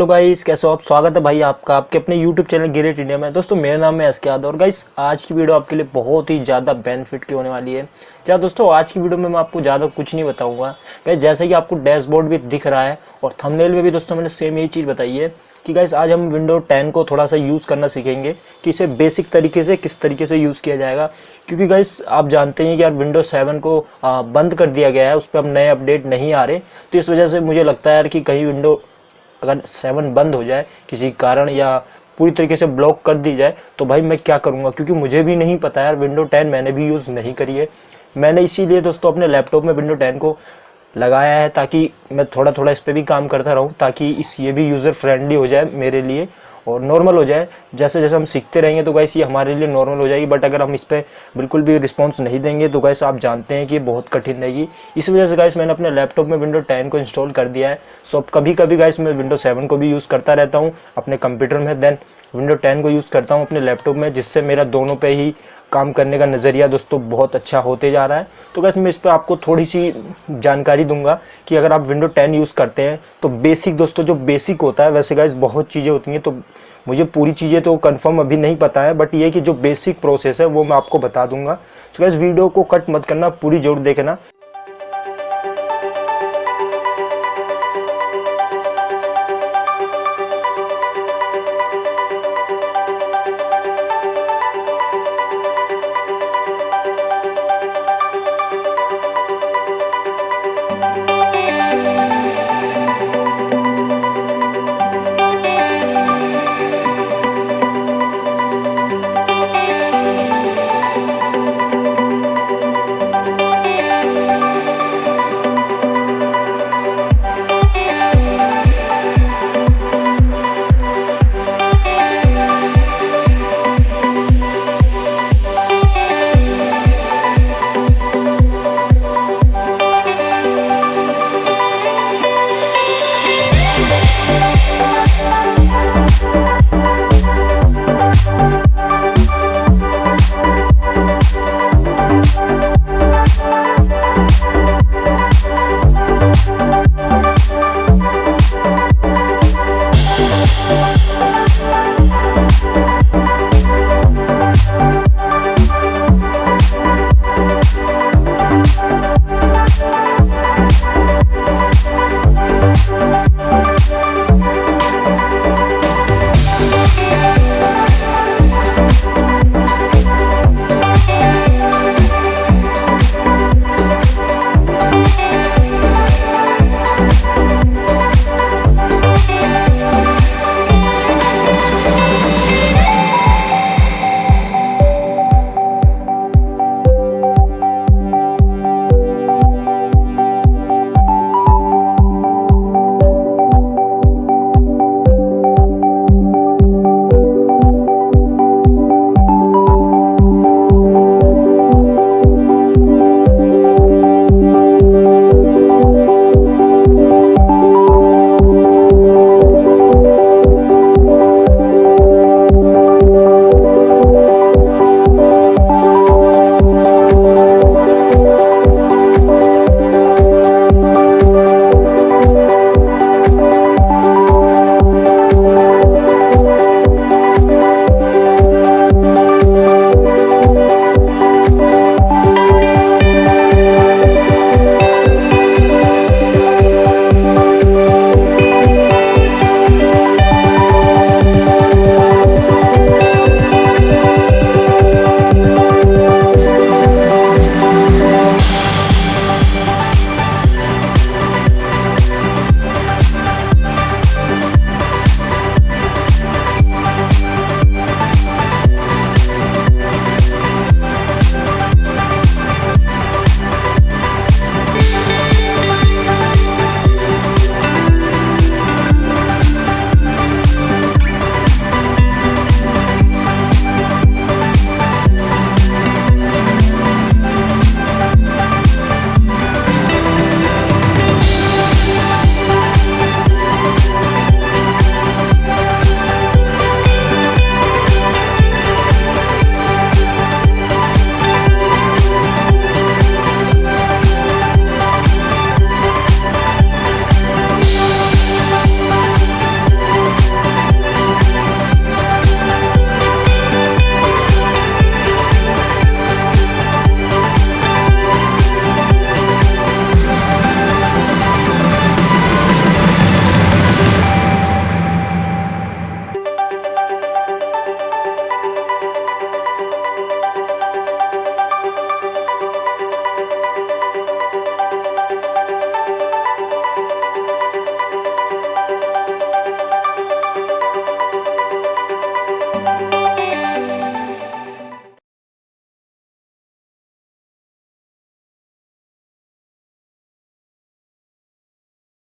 Hello guys, कैसे हो आप। स्वागत है भाई आपका आपके अपने यूट्यूब चैनल ग्रेट इंडिया में। दोस्तों मेरा नाम है एस के यादव और गाइस आज की वीडियो आपके लिए बहुत ही ज़्यादा बेनिफिट की होने वाली है। क्या दोस्तों, आज की वीडियो में मैं आपको ज़्यादा कुछ नहीं बताऊंगा गाइस। जैसे कि आपको डैशबोर्ड भी दिख रहा है और थंबनेल में भी दोस्तों मैंने सेम यही चीज़ बताई है कि गाइस आज हम विंडो 10 को थोड़ा सा यूज़ करना सीखेंगे कि इसे बेसिक तरीके से किस तरीके से यूज़ किया जाएगा। क्योंकि गाइस आप जानते हैं कि यार विंडो 7 को बंद कर दिया गया है, उस पर अब नए अपडेट नहीं आ रहे। तो इस वजह से मुझे लगता है यार कि कहीं विंडो अगर 7 बंद हो जाए किसी कारण या पूरी तरीके से ब्लॉक कर दी जाए तो भाई मैं क्या करूँगा, क्योंकि मुझे भी नहीं पता यार। विंडो 10 मैंने भी यूज़ नहीं करी है। मैंने इसीलिए दोस्तों अपने लैपटॉप में विंडो 10 को लगाया है ताकि मैं थोड़ा थोड़ा इस पर भी काम करता रहूं, ताकि इस ये भी यूज़र फ्रेंडली हो जाए मेरे लिए और नॉर्मल हो जाए। जैसे जैसे हम सीखते रहेंगे तो गाइस ये हमारे लिए नॉर्मल हो जाएगी। बट अगर हम इस पर बिल्कुल भी रिस्पॉन्स नहीं देंगे तो गाइस आप जानते हैं कि ये बहुत कठिन रहेगी। इस वजह से गाइस मैंने अपने लैपटॉप में विंडो 10 को इंस्टॉल कर दिया है। सो अब कभी कभी गाइस मैं विंडो 7 को भी यूज़ करता रहता हूँ अपने कंप्यूटर में, देन विंडो 10 को यूज़ करता हूँ अपने लैपटॉप में, जिससे मेरा दोनों पे ही काम करने का नज़रिया दोस्तों बहुत अच्छा होते जा रहा है। तो गाइस मैं इस पर आपको थोड़ी सी जानकारी दूंगा कि अगर आप विंडो 10 यूज़ करते हैं तो बेसिक दोस्तों जो बेसिक होता है, वैसे गाइस बहुत चीज़ें होती हैं तो मुझे पूरी चीज़ें तो कंफर्म अभी नहीं पता है, बट ये कि जो बेसिक प्रोसेस है वो मैं आपको बता दूंगा। सो गाइस वीडियो को कट मत करना, पूरी जरूर देखना।